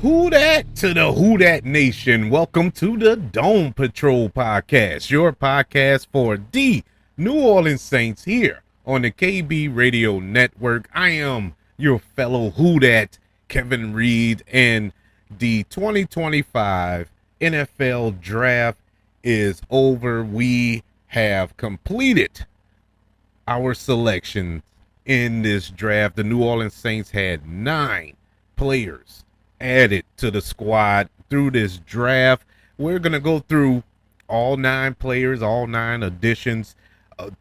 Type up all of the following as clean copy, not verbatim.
Who dat to the Who Dat Nation? Welcome to the Dome Patrol podcast, your podcast for the New Orleans Saints here on the KB Radio Network. I am your fellow Who Dat, Kevin Reed, and the 2025 NFL Draft is over. We have completed our selections in this draft. The New Orleans Saints had 9 players added to the squad through this draft. We're going to go through all 9 players, all 9 additions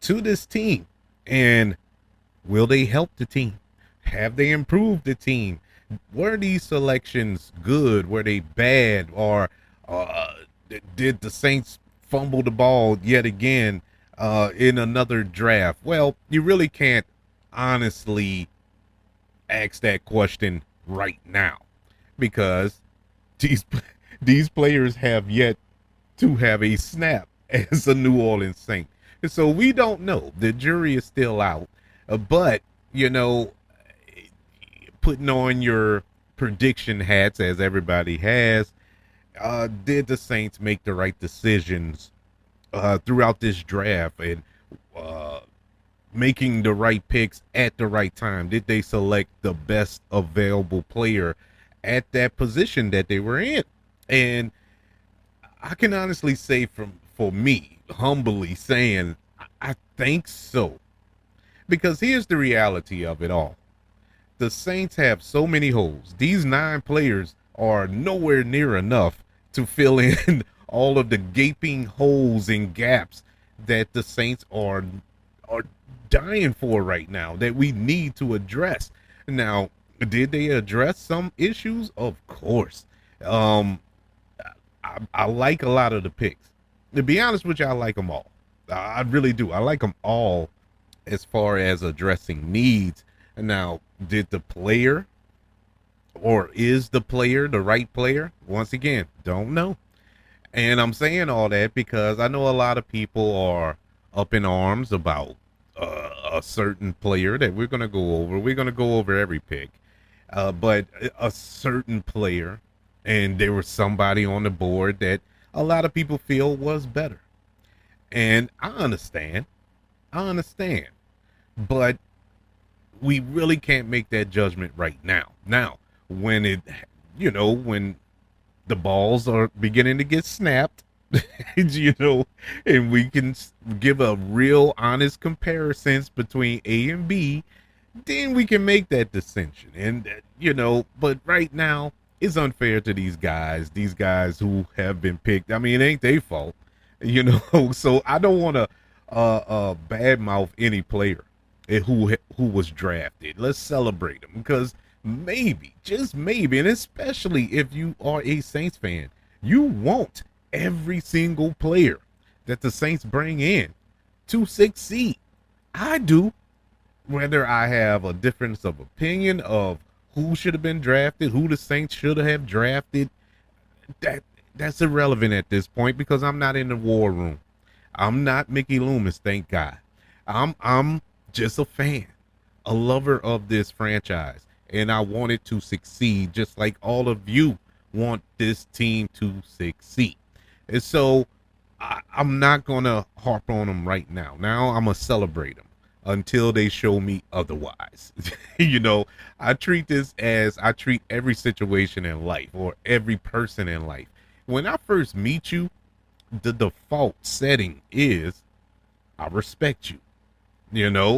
to this team. And will they help the team? Have they improved the team? Were these selections good? Were they bad? Or did the Saints fumble the ball yet again in another draft? Well, you really can't honestly ask that question right now, because these these players have yet to have a snap as a New Orleans Saint. And so we don't know. The jury is still out. But, putting on your prediction hats, as everybody has, did the Saints make the right decisions throughout this draft, and making the right picks at the right time? Did they select the best available player at that position that they were in? And I can honestly say, for me, humbly saying, I think so. Because here's the reality of it all. The Saints have so many holes. These 9 players are nowhere near enough to fill in all of the gaping holes and gaps that the Saints are dying for right now, that we need to address. Now, did they address some issues? Of course. I like a lot of the picks. To be honest with you, I like them all. I really do. I like them all as far as addressing needs. Now, did the player, or is the player the right player? Once again, don't know. And I'm saying all that because I know a lot of people are up in arms about a certain player that we're going to go over. We're going to go over every pick. But a certain player, and there was somebody on the board that a lot of people feel was better. And I understand. But we really can't make that judgment right now. Now, when when the balls are beginning to get snapped, and we can give a real honest comparisons between A and B, then we can make that distinction. And, but right now, it's unfair to these guys who have been picked. I mean, it ain't their fault, so I don't want to badmouth any player who was drafted. Let's celebrate them, because maybe, just maybe, and especially if you are a Saints fan, you want every single player that the Saints bring in to succeed. I do. Whether I have a difference of opinion of who should have been drafted, who the Saints should have drafted, that's irrelevant at this point, because I'm not in the war room. I'm not Mickey Loomis, thank God. I'm just a fan, a lover of this franchise, and I want it to succeed, just like all of you want this team to succeed. And so I'm not going to harp on them right now. Now I'm going to celebrate them until they show me otherwise. I treat this as I treat every situation in life, or every person in life. When I first meet you, the default setting is I respect you.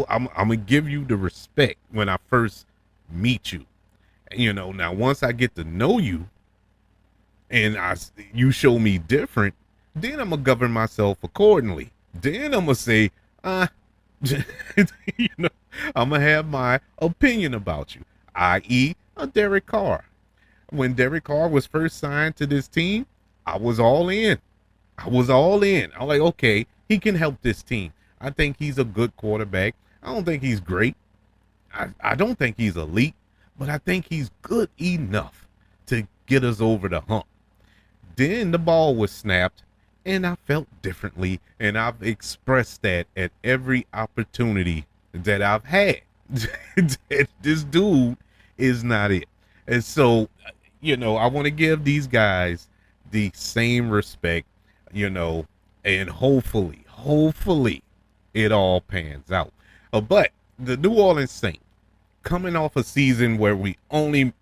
I'm going to give you the respect when I first meet you. Now once I get to know you, and you show me different, then I'm going to govern myself accordingly. Then I'm going to say, I'm going to have my opinion about you, i.e. a Derek Carr. When Derek Carr was first signed to this team, I was all in. I'm like, okay, he can help this team. I think he's a good quarterback. I don't think he's great. I don't think he's elite, but I think he's good enough to get us over the hump. Then the ball was snapped, and I felt differently, and I've expressed that at every opportunity that I've had. This dude is not it. And so I want to give these guys the same respect, you know, and hopefully it all pans out. But the New Orleans Saints, coming off a season where we only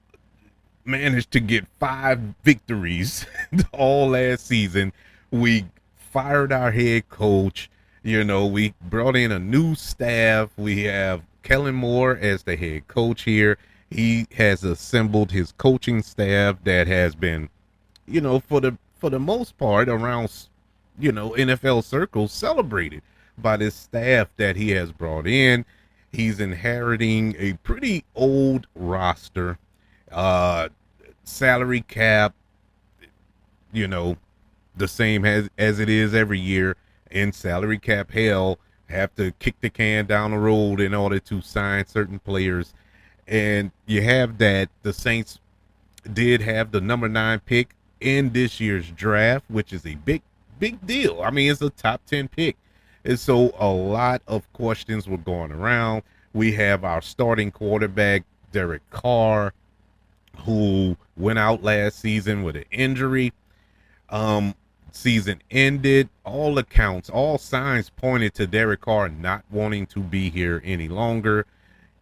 managed to get 5 victories all last season, we fired our head coach. We brought in a new staff. We have Kellen Moore as the head coach here. He has assembled his coaching staff that has been, for the most part around, NFL circles celebrated by this staff that he has brought in. He's inheriting a pretty old roster, salary cap, you know, the same as it is every year in salary cap hell. Have to kick the can down the road in order to sign certain players. And you have that the Saints did have the number 9 pick in this year's draft, which is a big deal. I mean, it's a top 10 pick. And so a lot of questions were going around. We have our starting quarterback, Derek Carr, who went out last season with an injury. Season ended. All accounts, all signs pointed to Derek Carr not wanting to be here any longer.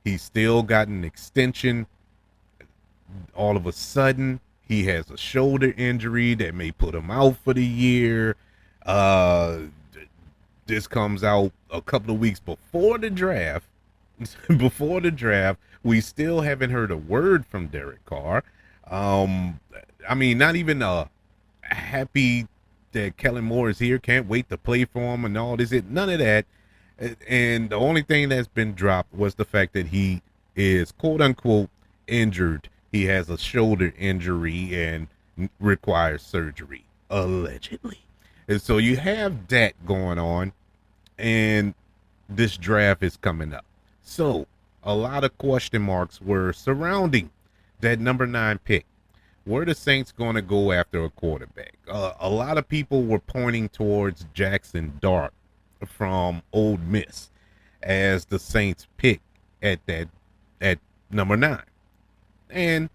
He still got an extension. All of a sudden, he has a shoulder injury that may put him out for the year. This comes out a couple of weeks before the draft. Before the draft, we still haven't heard a word from Derek Carr. I mean, not even happy that Kellen Moore is here. Can't wait to play for him and all this. None of that. And the only thing that's been dropped was the fact that he is quote unquote injured. He has a shoulder injury and requires surgery, allegedly. And so you have that going on, and this draft is coming up. So a lot of question marks were surrounding that number 9 pick. Were the Saints going to go after a quarterback? A lot of people were pointing towards Jackson Dart from Ole Miss as the Saints pick at number 9. And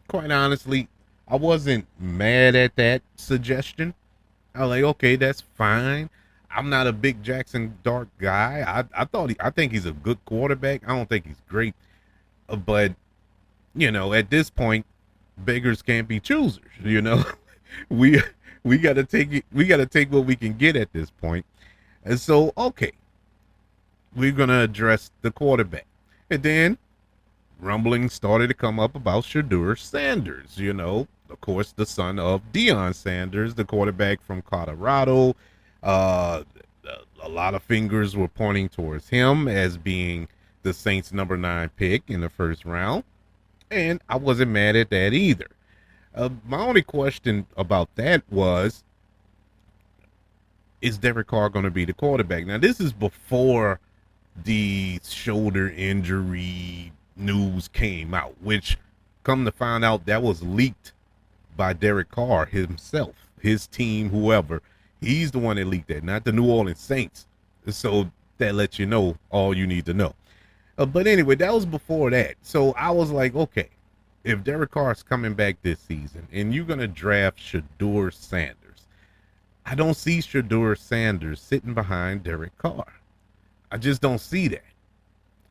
quite honestly, I wasn't mad at that suggestion. I was like, okay, that's fine. I'm not a big Jackson Dart guy. I think he's a good quarterback. I don't think he's great, but at this point, beggars can't be choosers. we got to take it. We got to take what we can get at this point. And so, okay, we're gonna address the quarterback, and then rumblings started to come up about Shedeur Sanders. Of course, the son of Deion Sanders, the quarterback from Colorado. A lot of fingers were pointing towards him as being the Saints' number 9 pick in the first round. And I wasn't mad at that either. My only question about that was, is Derek Carr going to be the quarterback? Now, this is before the shoulder injury news came out, which, come to find out, that was leaked by Derek Carr himself, his team, whoever. He's the one that leaked that, not the New Orleans Saints. So that lets you know all you need to know. But anyway, that was before that. So I was like, okay, if Derek Carr's coming back this season and you're going to draft Shedeur Sanders, I don't see Shedeur Sanders sitting behind Derek Carr. I just don't see that.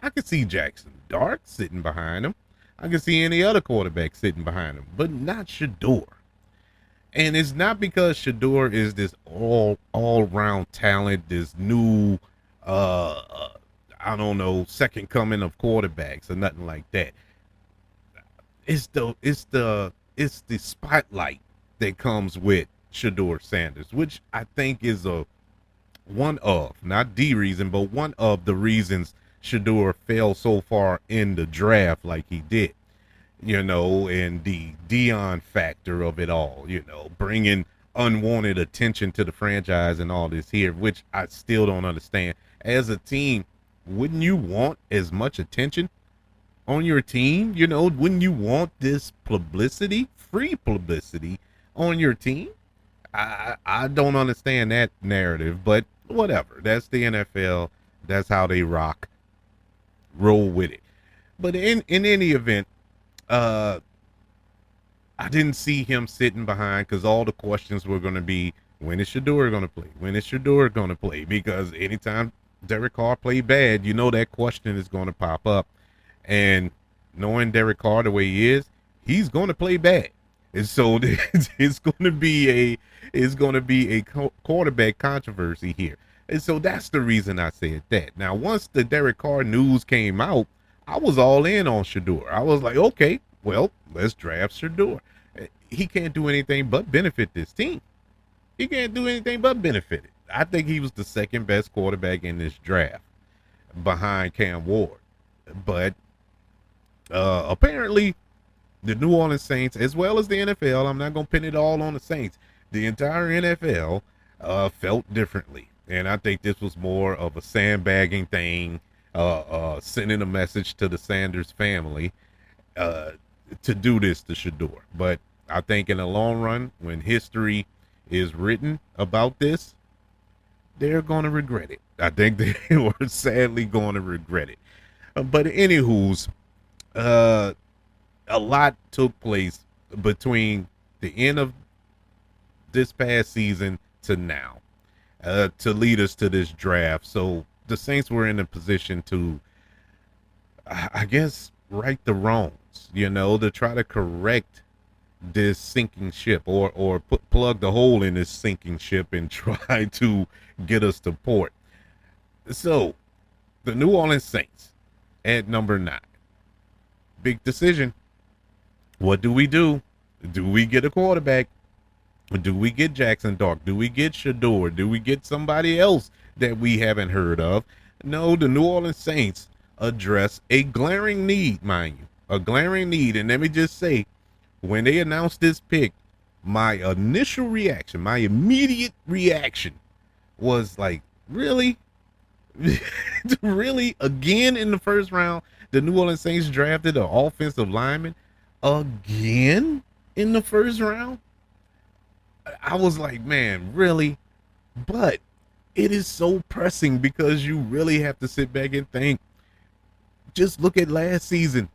I could see Jackson Dart sitting behind him. I could see any other quarterback sitting behind him, but not Shedeur. And it's not because Shedeur is this all-round talent, this new, I don't know, second coming of quarterbacks or nothing like that. It's the spotlight that comes with Shedeur Sanders, which I think is one of, not the reason, but one of the reasons Shedeur fell so far in the draft like he did. And the Deion factor of it all, bringing unwanted attention to the franchise and all this here, which I still don't understand. As a team, wouldn't you want as much attention on your team? Wouldn't you want this publicity, free publicity on your team? I don't understand that narrative, but whatever. That's the NFL. That's how they rock. Roll with it. But in any event, I didn't see him sitting behind because all the questions were going to be, when is Shador going to play? When is Shador going to play? Because anytime Derek Carr played bad, you know that question is going to pop up. And knowing Derek Carr the way he is, he's going to play bad. And so it's going to be a quarterback controversy here. And so that's the reason I said that. Now, once the Derek Carr news came out, I was all in on Shador. I was like, okay, well, let's draft Shador. He can't do anything but benefit this team. He can't do anything but benefit it. I think he was the second best quarterback in this draft behind Cam Ward. But apparently, the New Orleans Saints, as well as the NFL, I'm not going to pin it all on the Saints. The entire NFL felt differently. And I think this was more of a sandbagging thing, sending a message to the Sanders family to do this to Shador. But I think in the long run, when history is written about this, they're going to regret it. I think they were sadly going to regret it. But anywho's, a lot took place between the end of this past season to now to lead us to this draft. So the Saints were in a position to, I guess, right the wrongs, to try to correct this sinking ship or plug the hole in this sinking ship and try to get us to port. So the New Orleans Saints at number 9. Big decision. What do we do? Do we get a quarterback? Do we get Jackson Dart? Do we get Shador? Do we get somebody else that we haven't heard of? No, the New Orleans Saints address a glaring need, mind you. A glaring need. And let me just say, when they announced this pick, my initial reaction, my immediate reaction was like, really? Really? Again in the first round, the New Orleans Saints drafted an offensive lineman? Again in the first round? I was like, man, really? But it is so pressing because you really have to sit back and think. Just look at last season.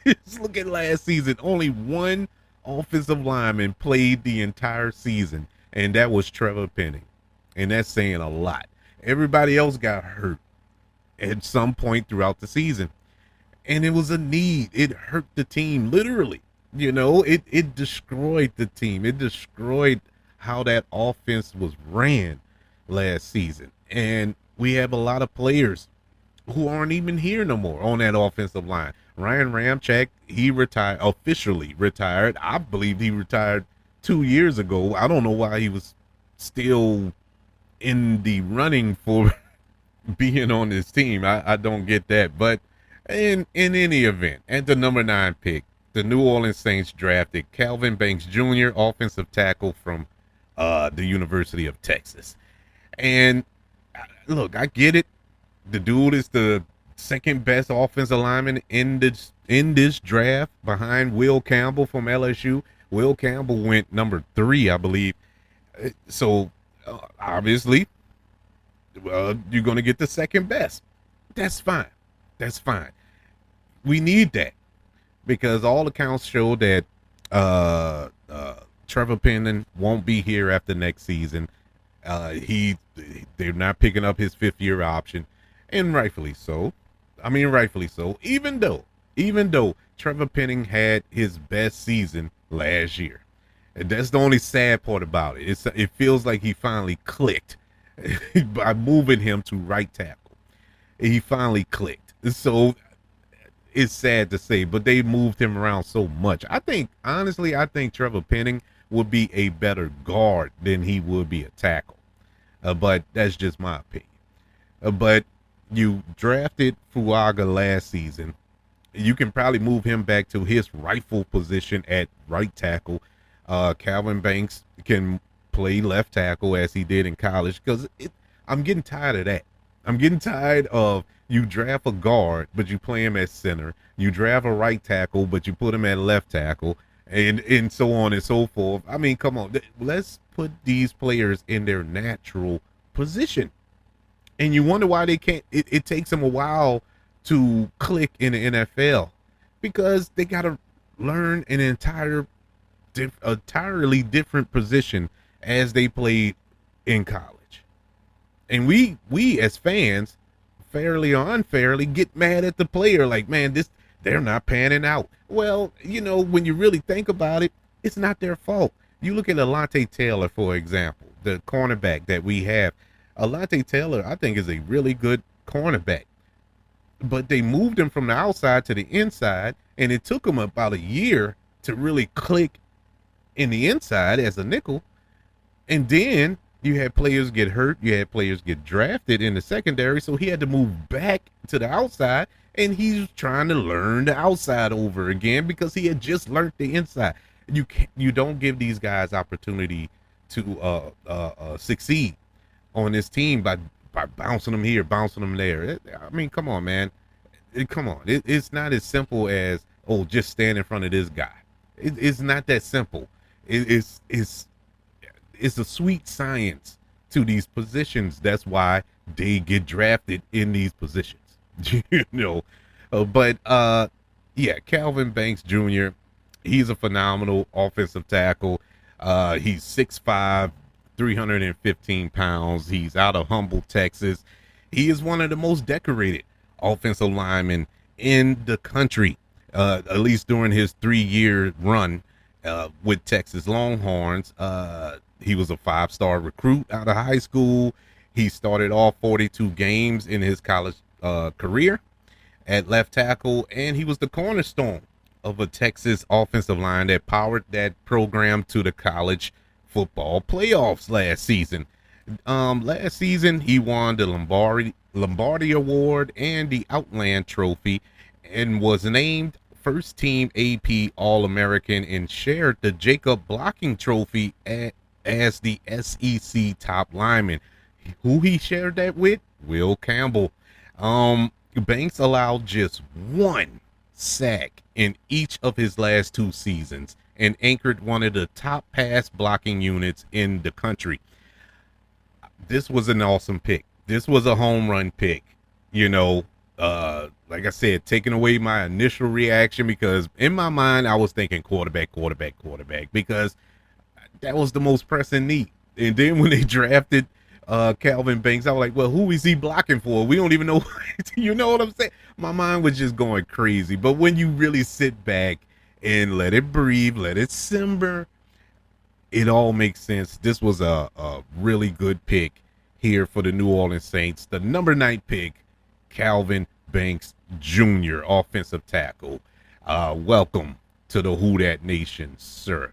Just look at last season. Only one offensive lineman played the entire season, and that was Trevor Penning. And that's saying a lot. Everybody else got hurt at some point throughout the season. And it was a need. It hurt the team, literally. It destroyed the team. It destroyed how that offense was ran last season. And we have a lot of players who aren't even here no more on that offensive line. Ryan Ramczyk, he officially retired. I believe he retired 2 years ago. I don't know why he was still in the running for being on this team. I don't get that. But in any event, at the number 9 pick, the New Orleans Saints drafted Calvin Banks Jr., offensive tackle from the University of Texas. And look, I get it. The dude is the second best offensive lineman in this draft behind Will Campbell from LSU. Will Campbell went number 3, I believe. So obviously, you're going to get the second best. That's fine. That's fine. We need that because all accounts show that Trevor Penning won't be here after next season. They're not picking up his 5th-year option, and rightfully so. I mean, rightfully so. Even though Trevor Penning had his best season last year, and that's the only sad part about it. It feels like he finally clicked by moving him to right tackle. He finally clicked. So it's sad to say, but they moved him around so much. Honestly, I think Trevor Penning would be a better guard than he would be a tackle. But that's just my opinion. But you drafted Fuaga last season. You can probably move him back to his rightful position at right tackle. Calvin Banks can play left tackle as he did in college because I'm getting tired of that. I'm getting tired of you draft a guard, but you play him at center. You draft a right tackle, but you put him at left tackle, and so on and so forth. I mean, come on. Let's put these players in their natural position. And you wonder why they can't. It takes them a while to click in the NFL because they got to learn an entire entirely different position as they played in college. And we as fans, fairly or unfairly, get mad at the player like, man, this they're not panning out. Well, when you really think about it, it's not their fault. You look at Alontae Taylor, for example, the cornerback that we have. Alontae Taylor, I think, is a really good cornerback. But they moved him from the outside to the inside, and it took him about a year to really click in the inside as a nickel. And then you had players get hurt. You had players get drafted in the secondary. So he had to move back to the outside, and he's trying to learn the outside over again because he had just learned the inside. You don't give these guys opportunity to succeed on this team by bouncing them here, bouncing them there. I mean, come on, man. Come on. It's not as simple as, oh, just stand in front of this guy. It's not that simple. It's a sweet science to these positions. That's why they get drafted in these positions. Yeah, Calvin Banks Jr., he's a phenomenal offensive tackle. He's 6'5", 315 pounds. He's out of Humble, Texas. He is one of the most decorated offensive linemen in the country, at least during his 3-year run with Texas Longhorns. He was a 5-star recruit out of high school. He started all 42 games in his college career at left tackle, and he was the cornerstone of a Texas offensive line that powered that program to the college football playoffs last season. Last season, he won the Lombardi Award and the Outland Trophy and was named first team AP All-American and shared the Jacob Blocking Trophy as the SEC top lineman. Who he shared that with? Will Campbell. Banks allowed just one sack in each of his last 2 seasons and anchored one of the top pass blocking units in the country. This was an awesome pick. This was a home run pick. Like I said, taking away my initial reaction, because in my mind I was thinking quarterback, because that was the most pressing need. And then when they drafted Calvin Banks, I was like, well, who is he blocking for? We don't even know. You know what I'm saying? My mind was just going crazy. But when you really sit back and let it breathe, let it simmer, it all makes sense. This was a really good pick here for the New Orleans Saints. The number 9 pick, Calvin Banks Jr., offensive tackle. Welcome to the Who Dat Nation, sir.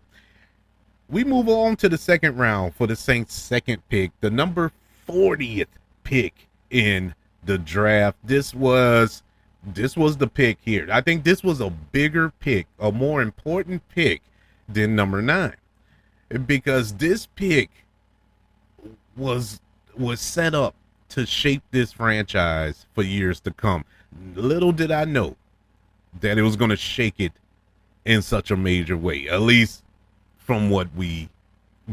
We move on to the second round for the Saints' second pick, the number 40th pick in the draft. This was the pick here. I think this was a bigger pick, a more important pick than number 9, because this pick was set up to shape this franchise for years to come. Little did I know that it was going to shake it in such a major way, at least from what we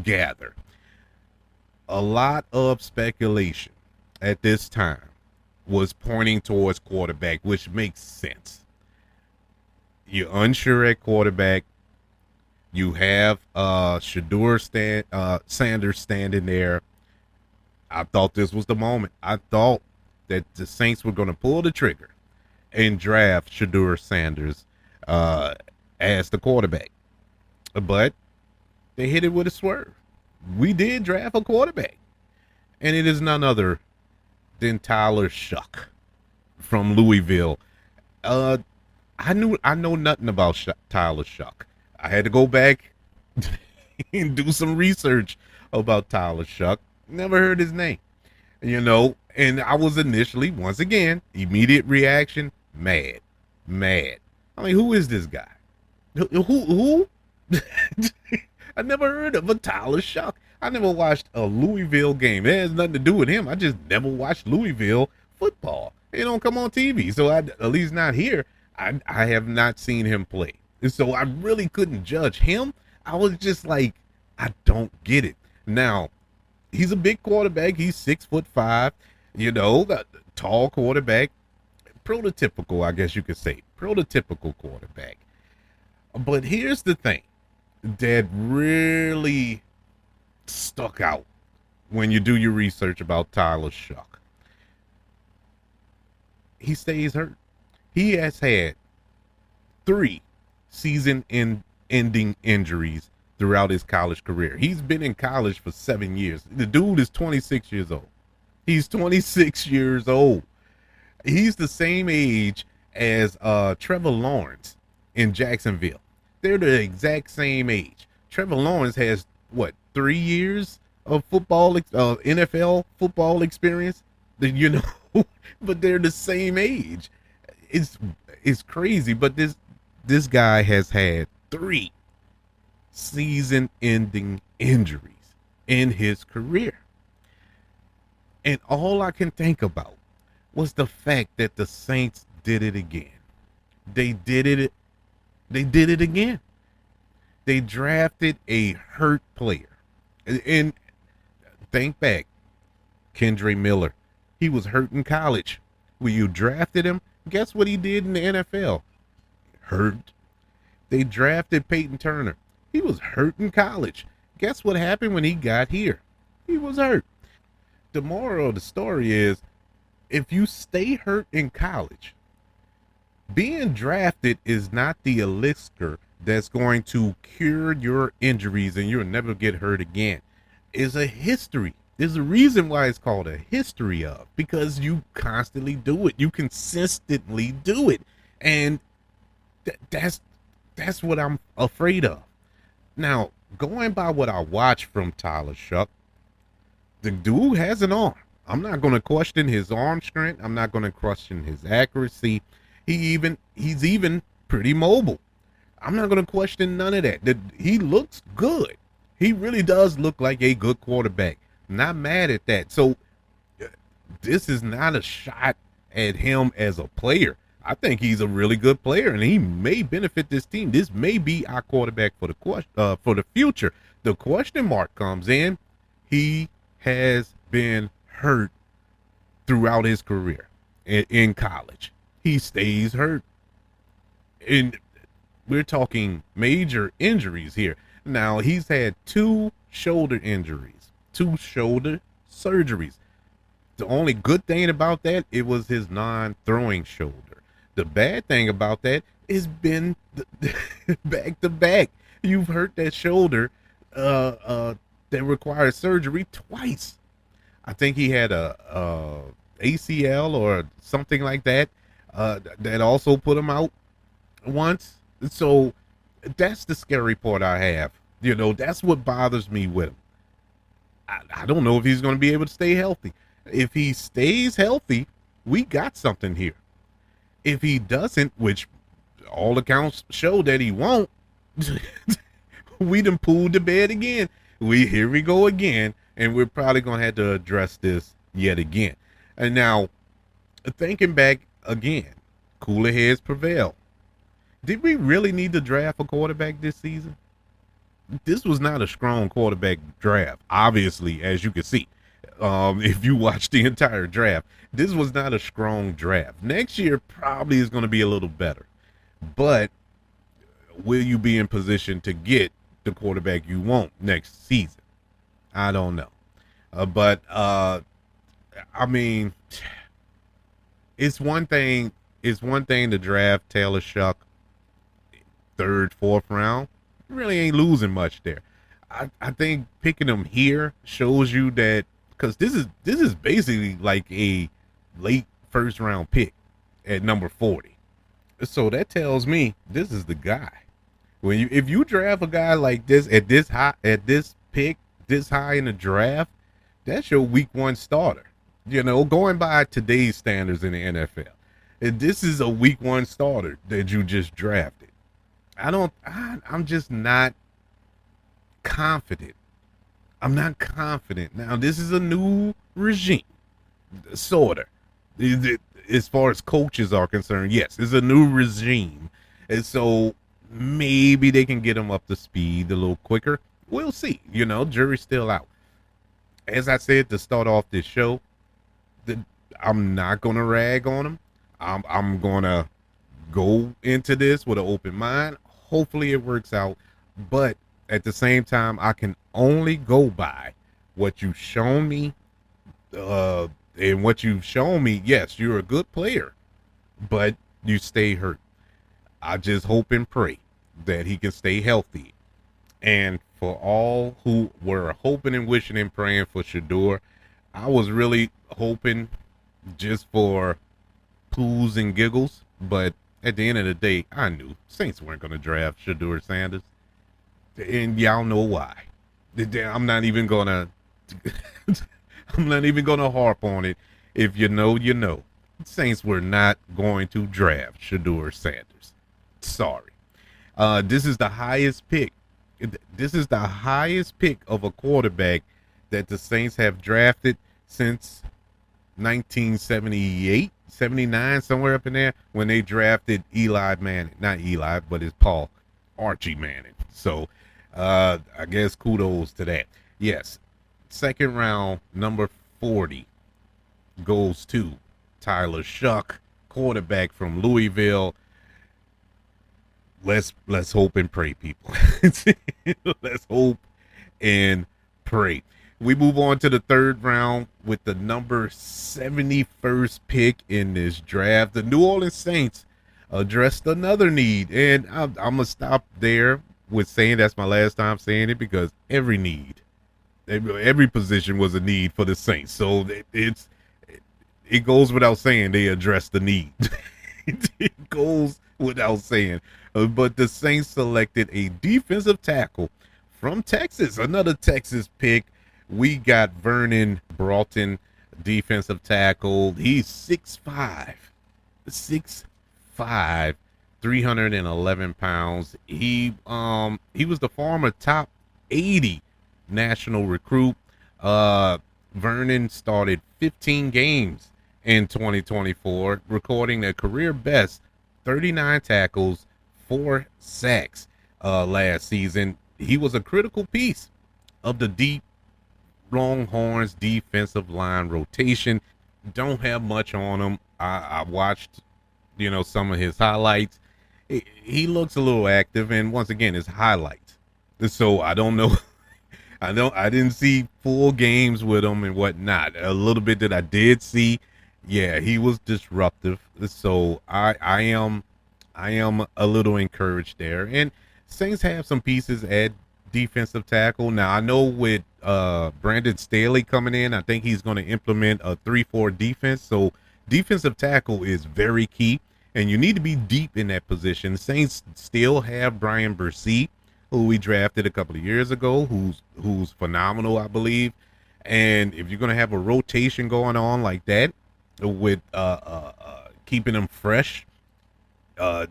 gather. A lot of speculation at this time was pointing towards quarterback, which makes sense. You're unsure at quarterback. You have Shedeur Sanders standing there. I thought this was the moment. I thought that the Saints were going to pull the trigger and draft Shedeur Sanders as the quarterback. But they hit it with a swerve. We did draft a quarterback, and it is none other than Tyler Shough from Louisville. I know nothing about Tyler Shough. I had to go back and do some research about Tyler Shough. Never heard his name, and I was initially, once again, immediate reaction, mad. I mean, who is this guy? Who? I never heard of a Tyler Shough. I never watched a Louisville game. It has nothing to do with him. I just never watched Louisville football. It don't come on TV, so at least not here. I have not seen him play, and so I really couldn't judge him. I was just like, I don't get it. Now, he's a big quarterback. He's 6'5", the tall quarterback, prototypical, I guess you could say, prototypical quarterback. But here's the thing. that really stuck out when you do your research about Tyler Shuck. He stays hurt. He has had three season ending injuries throughout his college career. He's been in college for 7 years. The dude is 26 years old. He's 26 years old. He's the same age as Trevor Lawrence in Jacksonville. They're the exact same age. Trevor Lawrence has what, 3 years of NFL football experience? You know, but they're the same age. It's it's crazy. But this guy has had three season-ending injuries in his career, and all I can think about was the fact that the Saints did it again. They did it. They did it again. They drafted a hurt player. And think back, Kendre Miller. He was hurt in college. When you drafted him, guess what he did in the NFL? Hurt. They drafted Peyton Turner. He was hurt in college. Guess what happened when he got here? He was hurt. The moral of the story is, if you stay hurt in college, being drafted is not the elixir that's going to cure your injuries and you'll never get hurt again. It's a history. There's a reason why it's called a history of, because you constantly do it. You consistently do it. And that's what I'm afraid of. Now, going by what I watched from Tyler Shuck, the dude has an arm. I'm not going to question his arm strength. I'm not going to question his accuracy. He's even pretty mobile. I'm not going to question none of that. He looks good. He really does look like a good quarterback. Not mad at that. So this is not a shot at him as a player. I think he's a really good player, and he may benefit this team. This may be our quarterback for the future. The question mark comes in. He has been hurt throughout his career in college. He stays hurt. And we're talking major injuries here. Now, he's had two shoulder injuries, two shoulder surgeries. The only good thing about that, it was his non-throwing shoulder. The bad thing about that is been back to back. You've hurt that shoulder that required surgery twice. I think he had a ACL or something like that that also put him out once. So that's the scary part I have. You know, that's what bothers me with him. I don't know if he's going to be able to stay healthy. If he stays healthy, we got something here. If he doesn't, which all accounts show that he won't, we done pulled the bed again. Here we go again, and we're probably gonna have to address this yet again. And now, thinking back again, cooler heads prevail. Did we really need to draft a quarterback this season? This was not a strong quarterback draft, obviously, as you can see. If you watch the entire draft, this was not a strong draft. Next year probably is going to be a little better, but will you be in position to get the quarterback you want next season? I don't know. But I mean, it's one thing. It's one thing to draft Taylor Shuck third, fourth round. You really ain't losing much there. I think picking him here shows you that, because this is basically like a late first round pick at number 40. So that tells me this is the guy. If you draft a guy like this at this pick this high in the draft, that's your week one starter. You know, going by today's standards in the NFL, this is a week one starter that you just drafted. I'm just not confident. I'm not confident. Now, this is a new regime, sort of. As far as coaches are concerned, yes, it's a new regime. And so maybe they can get them up to speed a little quicker. We'll see. You know, jury's still out. As I said to start off this show, I'm not going to rag on them. I'm going to go into this with an open mind. Hopefully it works out. But at the same time, I can only go by what you've shown me. Uh, and what you've shown me, yes, you're a good player, but you stay hurt. I just hope and pray that he can stay healthy. And for all who were hoping and wishing and praying for Shador, I was really hoping just for poos and giggles. But at the end of the day, I knew Saints weren't going to draft Shador Sanders. And y'all know why. I'm not even going to I'm not even going to harp on it. If you know, you know. Saints were not going to draft Shador Sanders. Sorry. This is the highest pick. This is the highest pick of a quarterback that the Saints have drafted since 1978, 79, somewhere up in there, when they drafted Eli Manning. Not Eli, but it's Paul Archie Manning. So I guess kudos to that. Yes, second round, number 40 goes to Tyler Shuck, quarterback from Louisville. Let's hope and pray, people. Let's hope and pray. We move on to the third round with the number 71st pick in this draft. The New Orleans Saints addressed another need, and I'm gonna stop there with saying that's my last time saying it, because every need, every position was a need for the Saints. So it goes without saying they addressed the need. It goes without saying. But the Saints selected a defensive tackle from Texas, another Texas pick. We got Vernon Broughton, defensive tackle. He's 6'5", 311 pounds. He was the former top 80 national recruit. Vernon started 15 games in 2024, recording a career best 39 tackles, 4 sacks last season. He was a critical piece of the deep Longhorns defensive line rotation. Don't have much on him. I watched, some of his highlights. He looks a little active, and once again, his highlights. So I don't know. I didn't see full games with him and whatnot. A little bit that I did see, yeah, he was disruptive. So I am a little encouraged there. And Saints have some pieces at defensive tackle. Now I know with Brandon Staley coming in, I think he's going to implement a 3-4 defense. So defensive tackle is very key, and you need to be deep in that position. Saints still have Brian Bursey, who we drafted a couple of years ago, who's phenomenal, I believe. And if you're going to have a rotation going on like that with keeping them fresh,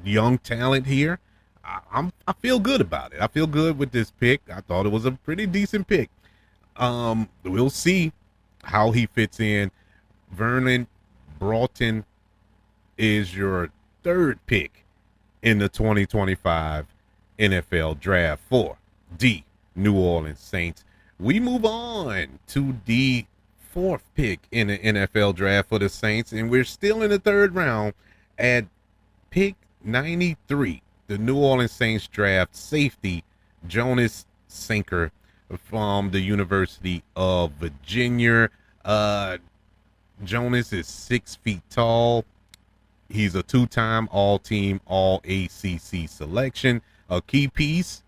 young talent here, I feel good about it. I feel good with this pick. I thought it was a pretty decent pick. We'll see how he fits in. Vernon Broughton is your third pick in the 2025 NFL draft for the New Orleans Saints. We move on to the fourth pick in the NFL draft for the Saints, and we're still in the third round at pick 93. The New Orleans Saints draft safety Jonas Sinker from the University of Virginia. Jonas is 6 feet tall. He's a two-time all-team, all-ACC selection. A key piece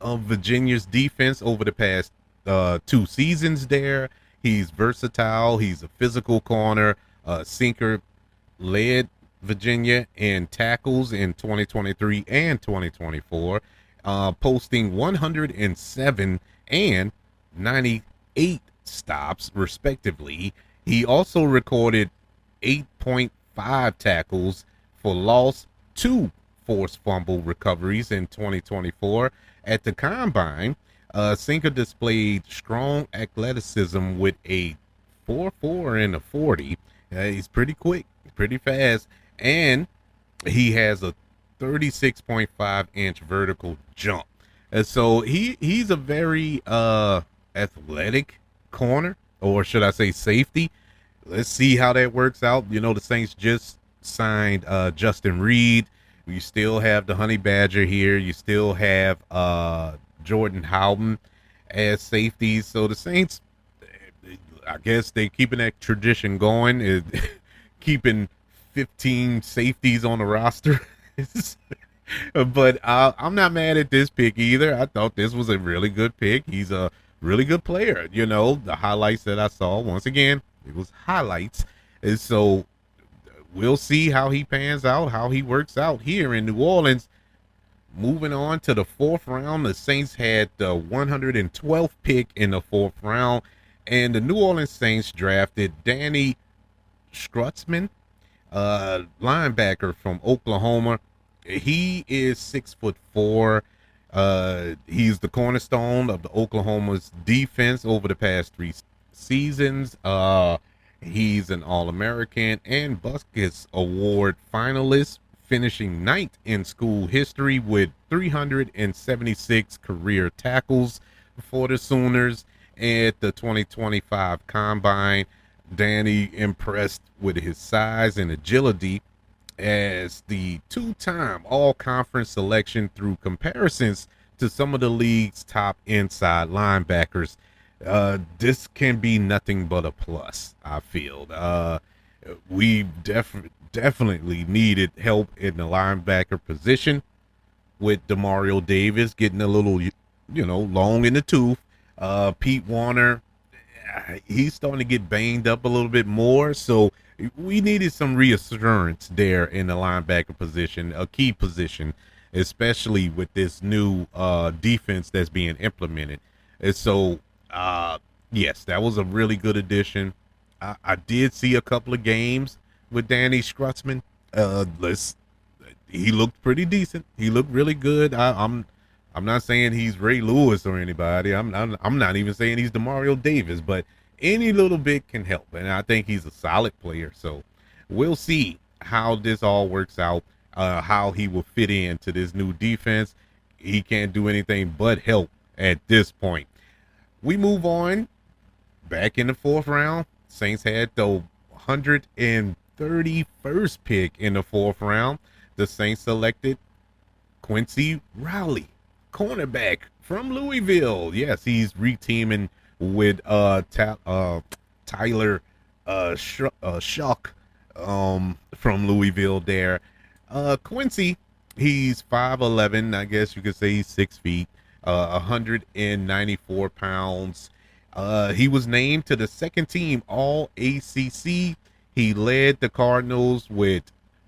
of Virginia's defense over the past 2 seasons there. He's versatile. He's a physical corner. Sinker led Virginia in tackles in 2023 and 2024, posting 107 and 98 stops, respectively. He also recorded 8.5 tackles for loss, 2 forced fumble recoveries in 2024. At the combine, Sinker displayed strong athleticism with a 4.4 and a 40. He's pretty quick, pretty fast, and he has a 36.5 inch vertical jump. And so he's a very athletic corner, or should I say safety. Let's see how that works out. The Saints just signed Justin Reed. You still have the Honey Badger here. You still have Jordan Howden as safeties. So the Saints, I guess they keeping that tradition going, is keeping 15 safeties on the roster. But I'm not mad at this pick either. I thought this was a really good pick. He's a really good player. You know, the highlights that I saw, once again, it was highlights. And so we'll see how he pans out, how he works out here in New Orleans. Moving on to the fourth round, the Saints had the 112th pick in the fourth round, and the New Orleans Saints drafted Danny Schwartzman, linebacker from Oklahoma. He is 6'4". He's the cornerstone of the Oklahoma's defense over the past 3 seasons. He's an All-American and Butkus Award finalist, finishing ninth in school history with 376 career tackles for the Sooners at the 2025 Combine. Danny impressed with his size and agility as the two-time all-conference selection through comparisons to some of the league's top inside linebackers. This can be nothing but a plus, I feel. We definitely needed help in the linebacker position with Demario Davis getting a little, long in the tooth. Pete Werner, he's starting to get banged up a little bit more, so we needed some reassurance there in the linebacker position, a key position, especially with this new defense that's being implemented. And so, yes, that was a really good addition. I did see a couple of games with Danny Schwartzman. He looked pretty decent. He looked really good. I'm not saying he's Ray Lewis or anybody. I'm not even saying he's Demario Davis, but any little bit can help, and I think he's a solid player. So we'll see how this all works out, how he will fit into this new defense. He can't do anything but help at this point. We move on. Back in the fourth round, Saints had the 131st pick in the fourth round. The Saints selected Quincy Riley, cornerback from Louisville. Yes, he's reteaming with Tyler Shock from Louisville there. Quincy, he's 5'11". I guess you could say he's 6 feet, 194 pounds. He was named to the second team All ACC. He led the Cardinals with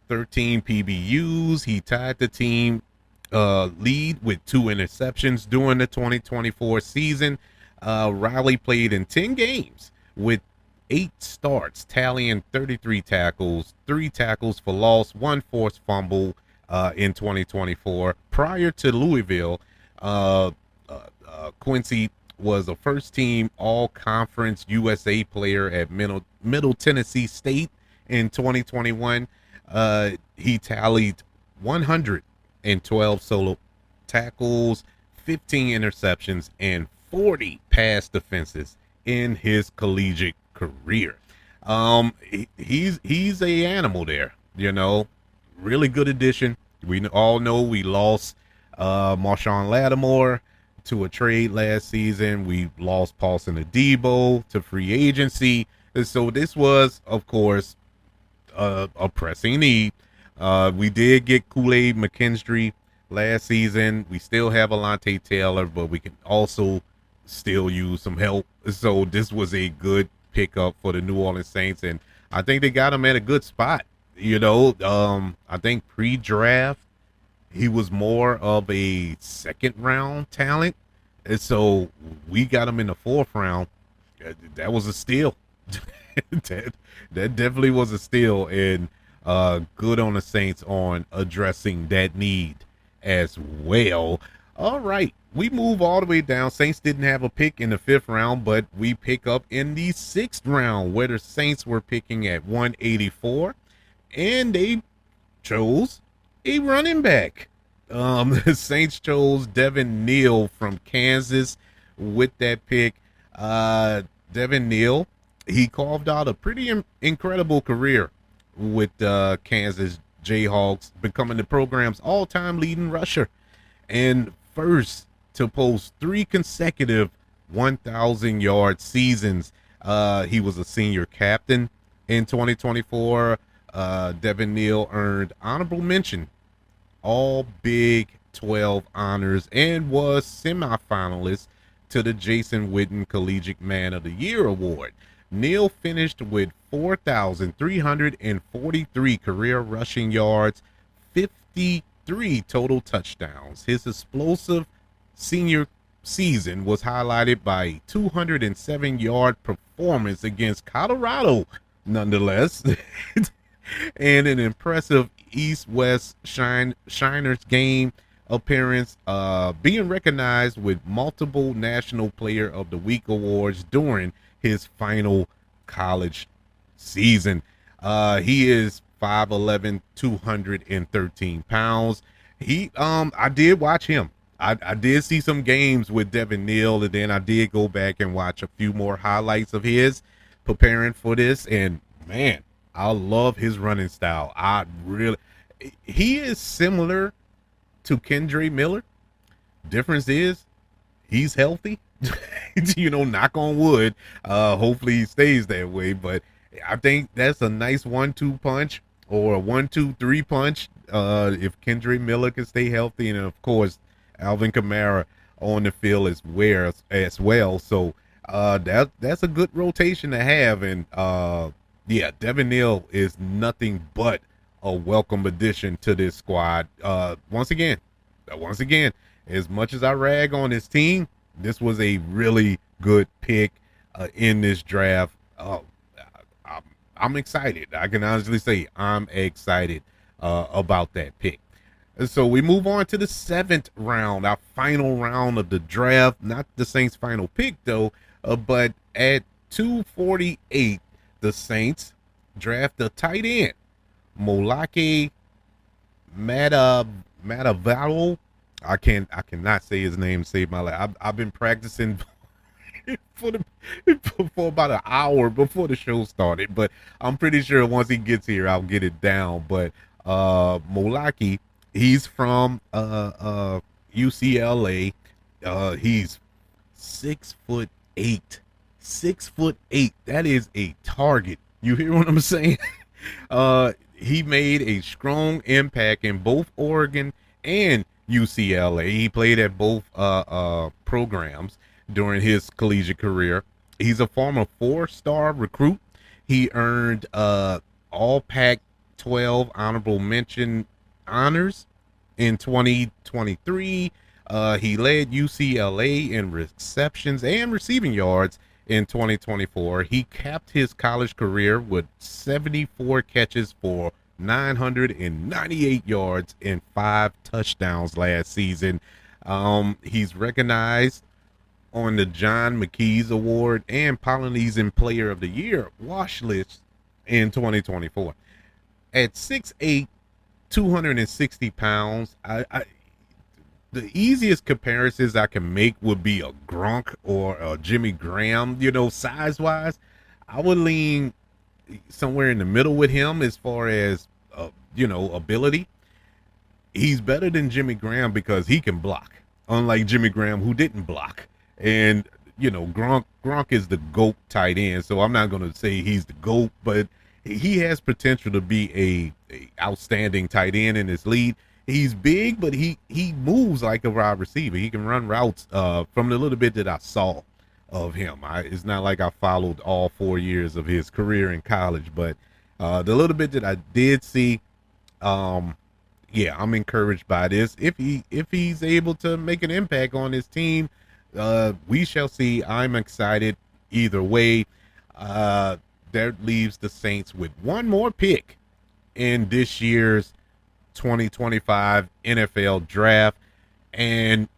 13 PBUs. He tied the team lead with 2 interceptions during the 2024 season. Riley played in 10 games with 8 starts, tallying 33 tackles, 3 tackles for loss, 1 forced fumble in 2024. Prior to Louisville, Quincy was a first-team All-Conference USA player at Middle Tennessee State in 2021. He tallied 112 solo tackles, 15 interceptions, and 40 pass defenses in his collegiate career. He's a animal there, really good addition. We all know we lost Marshawn Lattimore to a trade last season. We lost Paulson Adebo to free agency. And so this was, of course, a pressing need. We did get Kool-Aid McKinstry last season. We still have Alontae Taylor, but we can also still use some help. So this was a good pickup for the New Orleans Saints, and I think they got him at a good spot. I think pre-draft he was more of a second round talent, and so we got him in the fourth round. That was a steal. that definitely was a steal, and good on the Saints on addressing that need as well. All right, we move all the way down. Saints didn't have a pick in the fifth round, but we pick up in the sixth round, where the Saints were picking at 184, and they chose a running back. The Saints chose Devin Neal from Kansas with that pick. Devin Neal, he carved out a pretty incredible career with Kansas Jayhawks, becoming the program's all-time leading rusher and first to post 3 consecutive 1,000-yard seasons. He was a senior captain in 2024. Devin Neal earned honorable mention, all Big 12 honors, and was semifinalist to the Jason Witten Collegiate Man of the Year award. Neal finished with 4,343 career rushing yards, 53 total touchdowns. His explosive senior season was highlighted by a 207-yard performance against Colorado, nonetheless, and an impressive East-West Shiners game appearance, being recognized with multiple National Player of the Week awards during his final college season. He is 5'11", 213 pounds. I did watch him. I did see some games with Devin Neal, and then I did go back and watch a few more highlights of his preparing for this. And man, I love his running style. He is similar to Kendre Miller. Difference is he's healthy. Knock on wood. Hopefully he stays that way. But I think that's a nice 1-2 punch or a 1-2-3 punch. If Kendre Miller can stay healthy, and of course Alvin Kamara on the field as well. So that's a good rotation to have. And Devin Neal is nothing but a welcome addition to this squad. Once again, as much as I rag on his team, this was a really good pick in this draft. I'm excited. I can honestly say I'm excited about that pick. And so we move on to the 7th round, our final round of the draft. Not the Saints' final pick, though, but at 248, the Saints draft a tight end, Molake Matavalo. I cannot say his name to save my life. I've been practicing for about an hour before the show started, but I'm pretty sure once he gets here, I'll get it down. But Molake, he's from UCLA. He's 6'8". 6'8". That is a target. You hear what I'm saying? He made a strong impact in both Oregon and UCLA. He played at both programs during his collegiate career. He's a former 4-star recruit. He earned all Pac-12 honorable mention honors in 2023. He led UCLA in receptions and receiving yards in 2024. He capped his college career with 74 catches for 998 yards and 5 touchdowns last season. He's recognized on the John McKees Award and Polynesian Player of the Year watch list in 2024. At 6'8", 260 pounds, the easiest comparisons I can make would be a Gronk or a Jimmy Graham. Size-wise, I would lean somewhere in the middle with him as far as, ability. He's better than Jimmy Graham because he can block, unlike Jimmy Graham, who didn't block. And, Gronk is the GOAT tight end, so I'm not going to say he's the GOAT, but he has potential to be a outstanding tight end in this league. He's big, but he moves like a wide receiver. He can run routes from the little bit that I saw of him. It's not like I followed all 4 years of his career in college, but the little bit that I did see, I'm encouraged by this. If he's able to make an impact on his team, we shall see. I'm excited either way. That leaves the Saints with one more pick in this year's 2025 NFL draft, and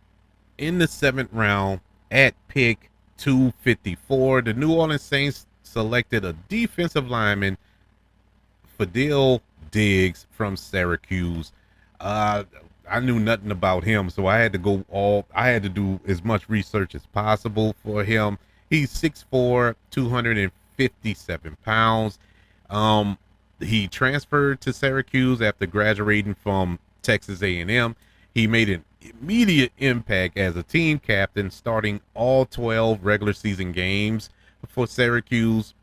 in the 7th round at pick 254, the New Orleans Saints selected a defensive lineman, Fadil Diggs from Syracuse. I knew nothing about him, so I had to do as much research as possible for him. He's 6'4", 257 pounds. He transferred to Syracuse after graduating from Texas A&M. He made an immediate impact as a team captain, starting all 12 regular season games for Syracuse.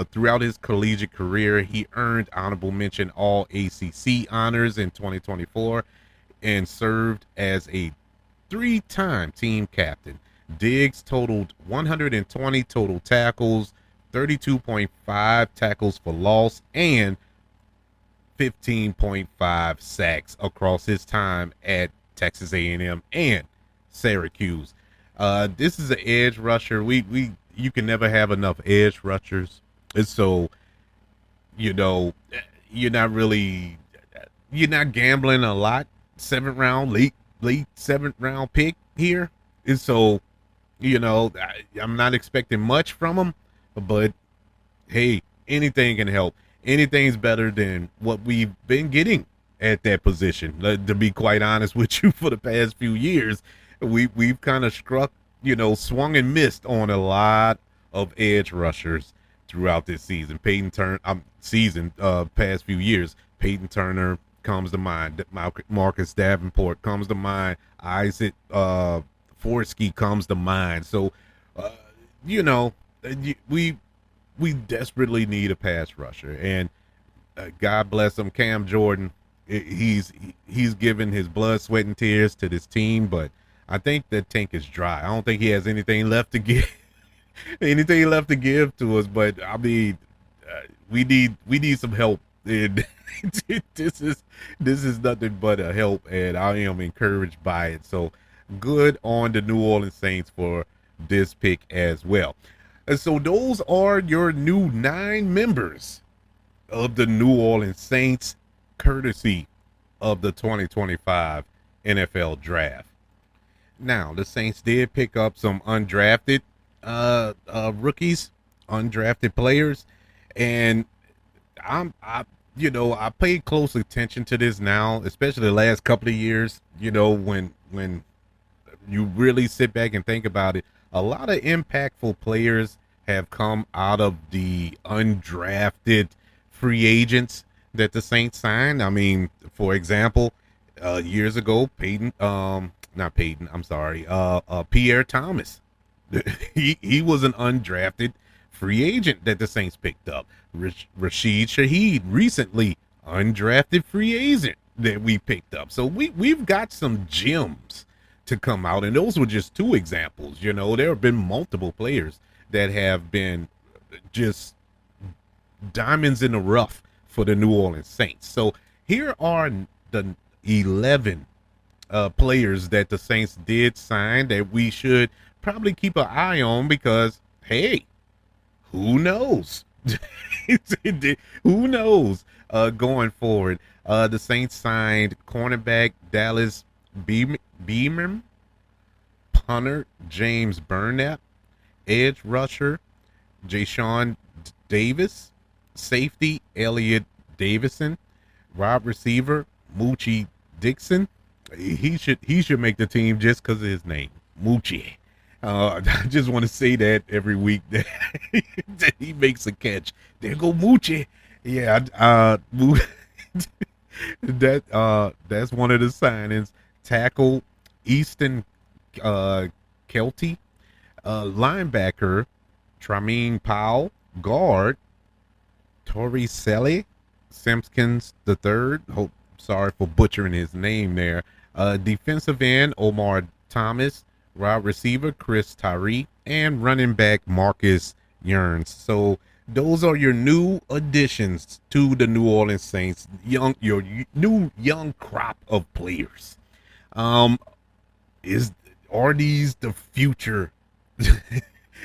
Throughout his collegiate career, he earned honorable mention All ACC honors in 2024 and served as a three-time team captain. Diggs totaled 120 total tackles, 32.5 tackles for loss, and 15.5 sacks across his time at Texas A&M and Syracuse. This is an edge rusher. We you can never have enough edge rushers, and so you know you're not really you're not gambling a lot. Seventh round, late seventh round pick here, and so I'm not expecting much from him, but hey, anything can help. Anything's better than what we've been getting at that position. To be quite honest with you, for the past few years, we've kind of swung and missed on a lot of edge rushers throughout this season. Past few years, Peyton Turner comes to mind. Marcus Davenport comes to mind. Isaac Forsky comes to mind. So, we desperately need a pass rusher, and God bless him, Cam Jordan. He's given his blood, sweat, and tears to this team, but I think the tank is dry. I don't think he has anything left to give, to us. But I mean, we need some help. And this is nothing but a help, and I am encouraged by it. So good on the New Orleans Saints for this pick as well. And so those are your new 9 members of the New Orleans Saints, courtesy of the 2025 NFL Draft. Now, the Saints did pick up some undrafted rookies, undrafted players, and I pay close attention to this now, especially the last couple of years. When you really sit back and think about it, a lot of impactful players have come out of the undrafted free agents that the Saints signed. I mean, for example, years ago, Pierre Thomas. he was an undrafted free agent that the Saints picked up. Rashid Shaheed, recently undrafted free agent that we picked up. So we've got some gems to come out, and those were just 2 examples. There have been multiple players that have been just diamonds in the rough for the New Orleans Saints. So here are the 11 players that the Saints did sign that we should probably keep an eye on, because hey, who knows? Who knows going forward? The Saints signed cornerback Dallas Beeman, punter James Burnett, edge rusher Jashawn Davis, safety Elliot Davison, wide receiver Moochie Dixon. He should make the team just because of his name, Moochie. I just want to say that every week that he makes a catch. There go Moochie. Yeah, that's one of the signings. Tackle Easton Kelty, linebacker Trameen Powell, guard Torricelli Simpkins III. Sorry for butchering his name there. Defensive end Omar Thomas, wide receiver Chris Tyree, and running back Marcus Yearns. So those are your new additions to the New Orleans Saints, your new young crop of players. Are these the future?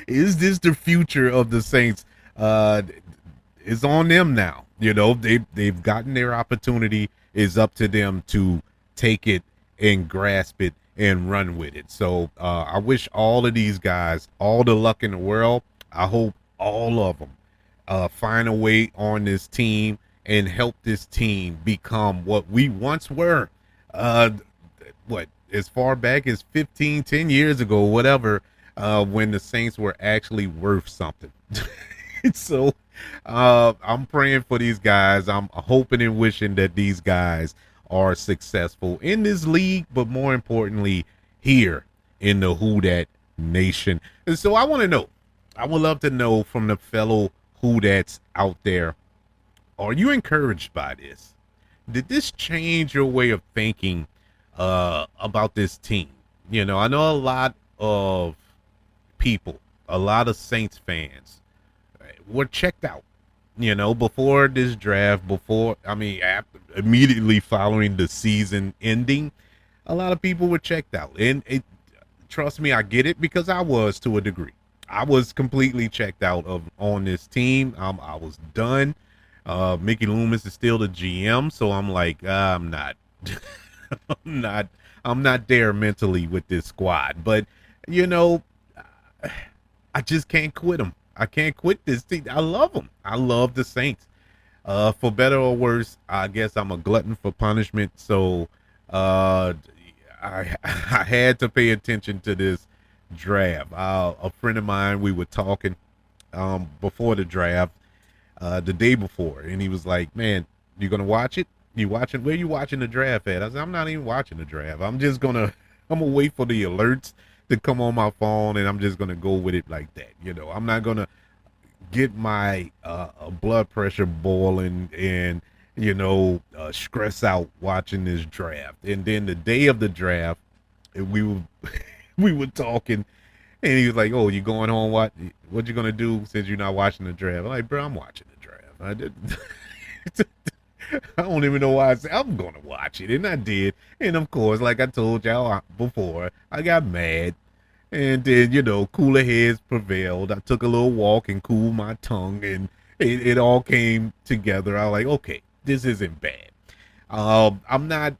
Is this the future of the Saints? It's on them now. They've gotten their opportunity. It's up to them to take it and grasp it and run with it. So I wish all of these guys all the luck in the world. I hope all of them find a way on this team and help this team become what we once were. As far back as 10 years ago, whatever, when the Saints were actually worth something. So I'm praying for these guys. I'm hoping and wishing that these guys are successful in this league, but more importantly, here in the Who Dat Nation. And so I would love to know from the fellow Who Dats out there, are you encouraged by this? Did this change your way of thinking about this team? I know a lot of people, a lot of Saints fans were checked out, before this draft, after, immediately following the season ending, a lot of people were checked out. And trust me, I get it because I was to a degree. I was completely checked out on this team. I was done. Mickey Loomis is still the GM, so I'm like, I'm not, I'm not, I'm not there mentally with this squad. But you know, I just can't quit them. I can't quit this team. I love them. I love the Saints. For better or worse, I guess I'm a glutton for punishment. So, I I had to pay attention to this draft. A friend of mine, we were talking before the draft, the day before, and he was like, "Man, you gonna watch it? You watching? Where you watching the draft at?" I said, "I'm not even watching the draft. I'm gonna wait for the alerts to come on my phone, and I'm just gonna go with it like that. I'm not gonna get my blood pressure boiling and stress out watching this draft." And then the day of the draft, we were we were talking, and he was like, "Oh, you going home? What you gonna do since you're not watching the draft?" I'm like, "Bro, I'm watching the draft. I did." I don't even know why I said I'm gonna watch it, and I did. And of course, like I told y'all before, I got mad, and then cooler heads prevailed. I took a little walk and cooled my tongue, and it all came together. I was like, okay, this isn't bad. I'm not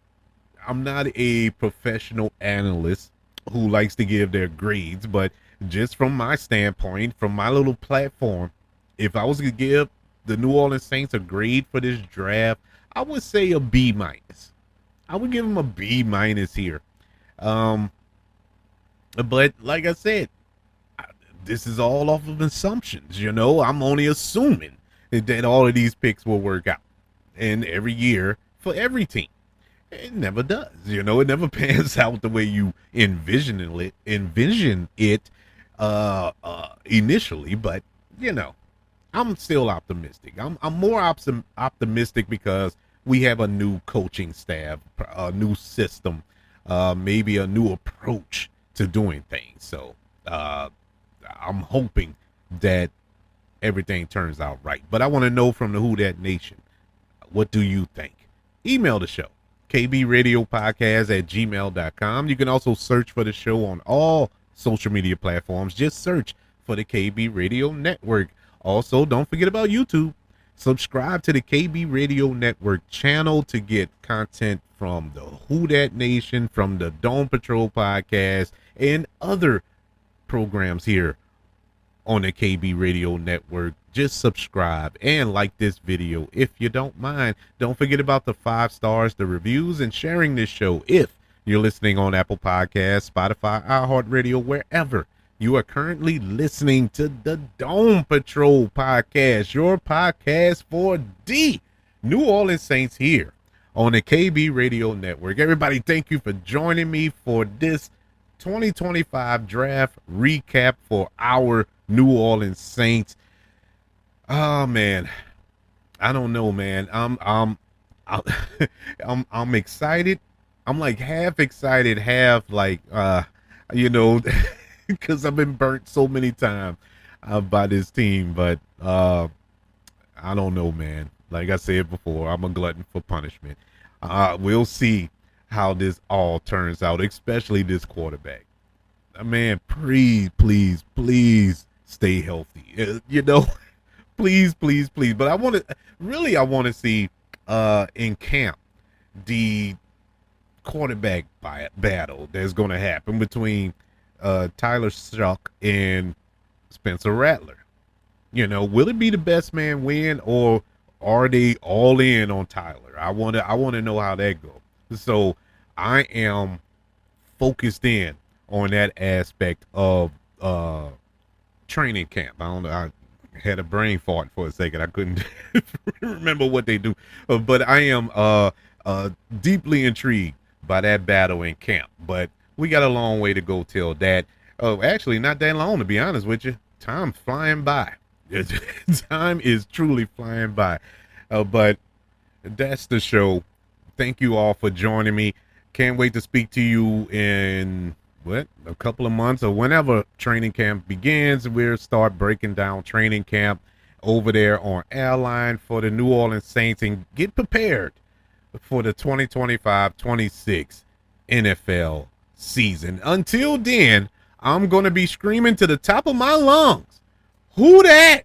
a professional analyst who likes to give their grades, but just from my standpoint, from my little platform, if I was to give the New Orleans Saints a grade for this draft, I would say a B minus. I would give them a B minus here. But like I said, this is all off of assumptions. I'm only assuming that all of these picks will work out, and every year for every team, it never does. It never pans out the way you envision it initially. But I'm still optimistic. I'm more optimistic because we have a new coaching staff, a new system, maybe a new approach to doing things. So I'm hoping that everything turns out right. But I want to know from the Who Dat Nation, what do you think? Email the show, kbradiopodcast@gmail.com. You can also search for the show on all social media platforms. Just search for the KB Radio Network. Also, don't forget about YouTube. Subscribe to the KB Radio Network channel to get content from the Who Dat Nation, from the Dome Patrol podcast, and other programs here on the KB Radio Network. Just subscribe and like this video if you don't mind. Don't forget about the 5 stars, the reviews, and sharing this show if you're listening on Apple Podcasts, Spotify, iHeartRadio, wherever you are currently listening to the Dome Patrol podcast, your podcast for the New Orleans Saints here on the KB Radio Network. Everybody, thank you for joining me for this 2025 draft recap for our New Orleans Saints. Oh man, I don't know, man. I'm excited. I'm like half excited, half like because I've been burnt so many times by this team. But I don't know, man. Like I said before, I'm a glutton for punishment. We'll see how this all turns out, especially this quarterback. Man, please stay healthy. Please. But I want to see in camp the quarterback battle that's going to happen between Tyler Shough and Spencer Rattler. Will it be the best man win, or are they all in on Tyler? I want to know how that goes. So I am focused in on that aspect of training camp. I don't know. I had a brain fart for a second. I couldn't remember what they do, but I am deeply intrigued by that battle in camp. But we got a long way to go till that. Oh, actually, not that long, to be honest with you. Time's flying by. Time is truly flying by. But that's the show. Thank you all for joining me. Can't wait to speak to you in a couple of months or whenever training camp begins. We'll start breaking down training camp over there on Airline for the New Orleans Saints and get prepared for the 2025-26 NFL season. Until then, I'm going to be screaming to the top of my lungs, who that?